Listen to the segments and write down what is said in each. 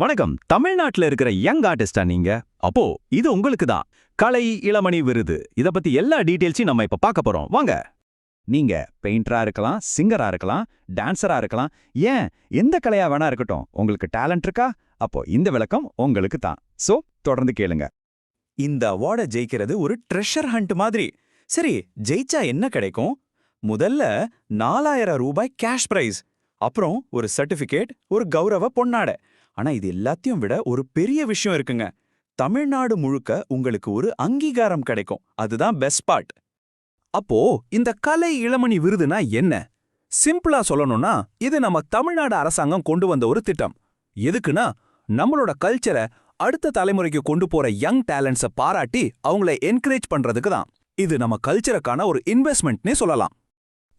வணக்கம். தமிழ்நாட்டுல இருக்கிற யங் ஆர்டிஸ்டா நீங்க? அப்போ இது உங்களுக்கு தான். கலை இளமணி விருது. இத பத்தி எல்லா டீடைல்ஸையும் நம்ம இப்ப பார்க்க போறோம். வாங்க. நீங்க பெயிண்டரா இருக்கலாம், சிங்கரா இருக்கலாம், டான்சரா இருக்கலாம், ஏன் எந்த கலையா வேணா இருக்கட்டும். உங்களுக்கு டேலண்ட் இருக்கா? அப்போ இந்த விளக்கம் உங்களுக்கு தான். சோ தொடர்ந்து கேளுங்க. இந்த அவார்டை ஜெயிக்கிறது ஒரு ட்ரெஷர் ஹண்ட் மாதிரி. சரி, ஜெயிச்சா என்ன கிடைக்கும்? முதல்ல 4000 ரூபாய் கேஷ் பிரைஸ், அப்புறம் ஒரு சர்டிபிகேட், ஒரு கௌரவ பொன்னாடை. ஆனா இது எல்லாத்தையும் விட ஒரு பெரிய விஷயம் இருக்குங்க. தமிழ்நாடு முழுக்க உங்களுக்கு ஒரு அங்கீகாரம் கிடைக்கும். அதுதான் பெஸ்ட் பார்ட். அப்போ இந்த கலை இளமணி விருதுனா என்ன? சிம்பிளா சொல்லணும்னா இது நம்ம தமிழ்நாடு அரசாங்கம் கொண்டு வந்த ஒரு திட்டம். எதுக்குன்னா நம்மளோட கல்ச்சரை அடுத்த தலைமுறைக்கு கொண்டு போற யங் டேலண்ட்ஸை பாராட்டி அவங்கள என்கரேஜ் பண்றதுக்கு தான். இது நம்ம கல்ச்சருக்கான ஒரு இன்வெஸ்ட்மெண்ட்னே சொல்லலாம்.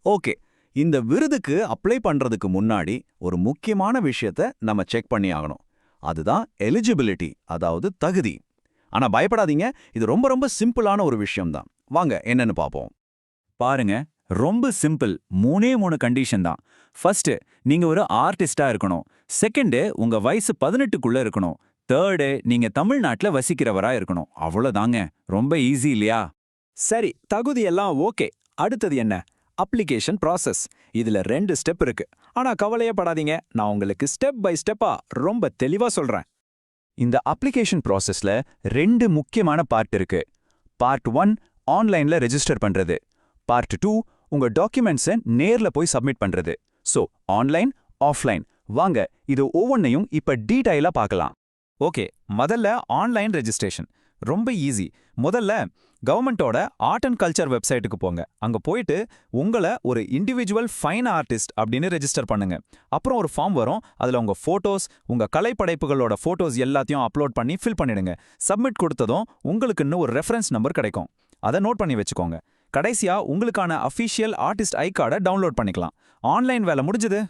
ஓகே, இந்த விருதுக்கு அப்ளை பண்றதுக்கு முன்னாடி ஒரு முக்கியமான விஷயத்த நம்ம செக் பண்ணி ஆகணும். அதுதான் எலிஜிபிலிட்டி, அதாவது தகுதி. ஆனா பயப்படாதீங்க, இது ரொம்ப ரொம்ப சிம்பிளான ஒரு விஷயம்தான். வாங்க என்னன்னு பாப்போம். பாருங்க, ரொம்ப சிம்பிள். 3 கண்டிஷன் தான். ஃபர்ஸ்ட், நீங்க ஒரு ஆர்டிஸ்டா இருக்கணும். செகண்ட், உங்க வயசு 18க்குள்ள இருக்கணும். தேர்டு, நீங்க தமிழ்நாட்டுல வசிக்கிறவரா இருக்கணும். அவ்வளவுதாங்க. ரொம்ப ஈஸி இல்லையா? சரி, தகுதி எல்லாம் ஓகே. அடுத்தது என்ன? Application process. இதுல 2 ஸ்டெப் இருக்கு. ஆனா கவலையே படாதீங்க, நான் உங்களுக்கு ஸ்டெப் பை ஸ்டெப்பா ரொம்ப தெளிவா சொல்றேன். இந்த அப்ளிகேஷன் ப்ராசஸ்ல 2 முக்கியமான பார்ட் இருக்கு. பார்ட் 1 ஆன்லைன்ல ரெஜிஸ்டர் பண்றது. பார்ட் 2 உங்க டாக்குமெண்ட்ஸை நேர்ல போய் சப்மிட் பண்றது. So online, offline. வாங்க இது ஒவ்வொன்னையும் இப்ப டீடைலா பார்க்கலாம். ஓகே, முதல்ல ஆன்லைன் ரெஜிஸ்ட்ரேஷன். ரொம்ப ஈஸி. முதல்ல கவர்மெண்டோட ஆர்ட் அண்ட் கல்ச்சர் வெப்சைட்டுக்கு போங்க. அங்க போயிட்டு உங்களை ஒரு இண்டிவிஜுவல் ஃபைன் ஆர்டிஸ்ட் அப்படின்னு ரெஜிஸ்டர் பண்ணுங்க. அப்புறம் ஒரு ஃபார்ம் வரும். அதுல உங்க போட்டோஸ், உங்க கலைப்படைப்புகளோட போட்டோஸ் எல்லாத்தையும் அப்லோட் பண்ணி ஃபில் பண்ணிடுங்க. சப்மிட் கொடுத்ததும் உங்களுக்குன்னு ஒரு ரெஃபரன்ஸ் நம்பர் கிடைக்கும். அதை நோட் பண்ணி வச்சுக்கோங்க. கடைசியா உங்களுக்கான அஃபிஷியல் ஆர்டிஸ்ட் ஐ கார்டை டவுன்லோட் பண்ணிக்கலாம். ஆன்லைன் வேலை முடிஞ்சது.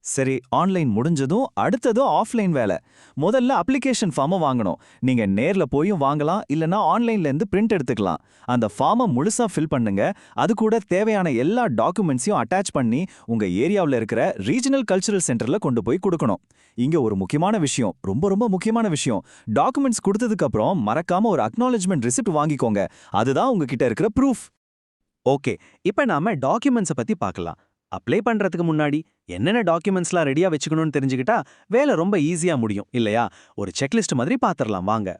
சரி, ஆன்லைன் முடிஞ்சதும் அடுத்ததும் ஆஃப்லைன் வேலை. முதல்ல அப்ளிகேஷன் ஃபார்மை வாங்கணும். நீங்க நேர்ல போயும் வாங்கலாம், இல்லனா ஆன்லைன்ல இருந்து பிரிண்ட் எடுத்துக்கலாம். அந்த ஃபார்மை முழுசா ஃபில் பண்ணுங்க. அது கூட தேவையான எல்லா டாக்குமெண்ட்ஸையும் அட்டாச் பண்ணி உங்க ஏரியாவில் இருக்கிற ரீஜனல் கல்ச்சரல் சென்டர்ல கொண்டு போய் கொடுக்கணும். இங்க ஒரு முக்கியமான விஷயம், ரொம்ப ரொம்ப முக்கியமான விஷயம். டாக்குமெண்ட்ஸ் கொடுத்ததுக்கு அப்புறம் மறக்காம ஒரு அக்னாலஜ்மெண்ட் ரிசிப்ட் வாங்கிக்கோங்க. அதுதான் உங்ககிட்ட இருக்கிற ப்ரூஃப். ஓகே, இப்ப நாம டாக்குமெண்ட்ஸை பத்தி பார்க்கலாம். அப்ளை பண்றதுக்கு முன்னாடி என்னென்ன டாக்குமெண்ட்ஸ்லாம் ரெடியா வச்சுக்கணும்னு தெரிஞ்சுக்கிட்டா வேலை ரொம்ப ஈஸியா முடியும் இல்லையா? ஒரு செக்லிஸ்ட் மாதிரி பாத்திரலாம் வாங்க.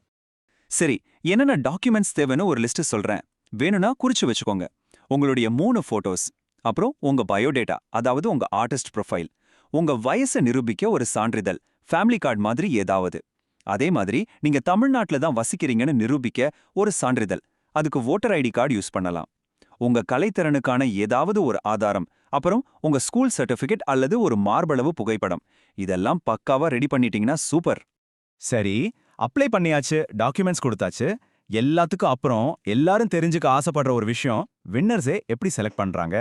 சரி, என்னென்ன டாக்குமெண்ட்ஸ் தேவைன்னு ஒரு லிஸ்ட் சொல்றேன். வேணும்னா குறிச்சு வச்சுக்கோங்க. உங்களுடைய 3 போட்டோஸ், அப்புறம் உங்க பயோடேட்டா, அதாவது உங்க ஆர்டிஸ்ட் ப்ரொஃபைல், உங்க வயசை நிரூபிக்க ஒரு சான்றிதழ், ஃபேமிலி கார்டு மாதிரி ஏதாவது. அதே மாதிரி நீங்க தமிழ்நாட்டுல தான் வசிக்கிறீங்கன்னு நிரூபிக்க ஒரு சான்றிதழ். அதுக்கு வோட்டர் ஐடி கார்டு யூஸ் பண்ணலாம். உங்க கலைத்திறனுக்கான ஏதாவது ஒரு ஆதாரம், அப்புறம் உங்க ஸ்கூல் சர்டிபிகேட் அல்லது ஒரு மார்பளவு புகைப்படம். இதெல்லாம் பக்காவா ரெடி பண்ணிட்டீங்கன்னா சூப்பர். சரி, அப்ளை பண்ணியாச்சு, டாக்குமெண்ட்ஸ் கொடுத்தாச்சு. எல்லாத்துக்கும் அப்புறம் எல்லாரும் தெரிஞ்சுக்க ஆசைப்படுற ஒரு விஷயம், வின்னர்ஸே எப்படி செலக்ட் பண்றாங்க.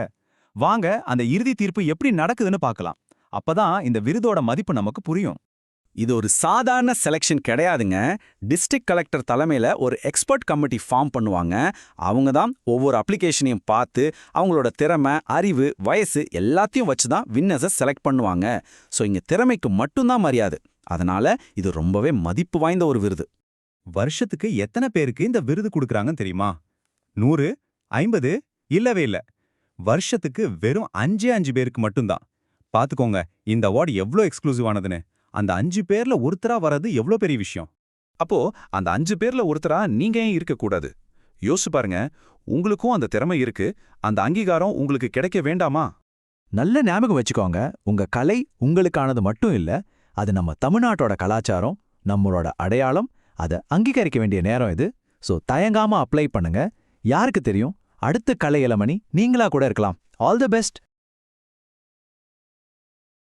வாங்க அந்த இறுதி தீர்ப்பு எப்படி நடக்குதுன்னு பார்க்கலாம். அப்பதான் இந்த விருதோட மதிப்பு நமக்கு புரியும். இது ஒரு சாதாரண செலெக்ஷன் கிடையாதுங்க. டிஸ்ட்ரிக்ட் கலெக்டர் தலைமையில ஒரு எக்ஸ்பர்ட் கமிட்டி ஃபார்ம் பண்ணுவாங்க. அவங்க தான் ஒவ்வொரு அப்ளிகேஷனையும் பார்த்து அவங்களோட திறமை, அறிவு, வயசு எல்லாத்தையும் வச்சு தான் வின்னர்ஸை செலக்ட் பண்ணுவாங்க. ஸோ இங்க திறமைக்கு மட்டும்தான் மரியாதை. அதனால இது ரொம்பவே மதிப்பு வாய்ந்த ஒரு விருது. வருஷத்துக்கு எத்தனை பேருக்கு இந்த விருது கொடுக்குறாங்கன்னு தெரியுமா? 100, 50 இல்லவே இல்ல. வருஷத்துக்கு வெறும் 5 பேருக்கு மட்டும்தான். பாத்துக்கோங்க இந்த அவார்டு எவ்வளோ எக்ஸ்க்ளூசிவானதுன்னு. அந்த 5 பேர்ல ஒருத்தரா வர்றது எவ்வளோ பெரிய விஷயம். அப்போ அந்த 5 பேர்ல ஒருத்தரா நீங்க ஏன் இருக்கக்கூடாது? யோசிச்சு பாருங்க, உங்களுக்கும் அந்த திறமை இருக்கு. அந்த அங்கீகாரம் உங்களுக்கு கிடைக்க வேண்டாமா? நல்ல ஞாபகம் வச்சுக்கோங்க, உங்க கலை உங்களுக்கானது மட்டும் இல்ல, அது நம்ம தமிழ்நாட்டோட கலாச்சாரம், நம்மளோட அடையாளம். அதை அங்கீகரிக்க வேண்டிய நேரம் இது. ஸோ தயங்காம அப்ளை பண்ணுங்க. யாருக்கு தெரியும், அடுத்த கலை இளமணி நீங்களா கூட இருக்கலாம். All the best.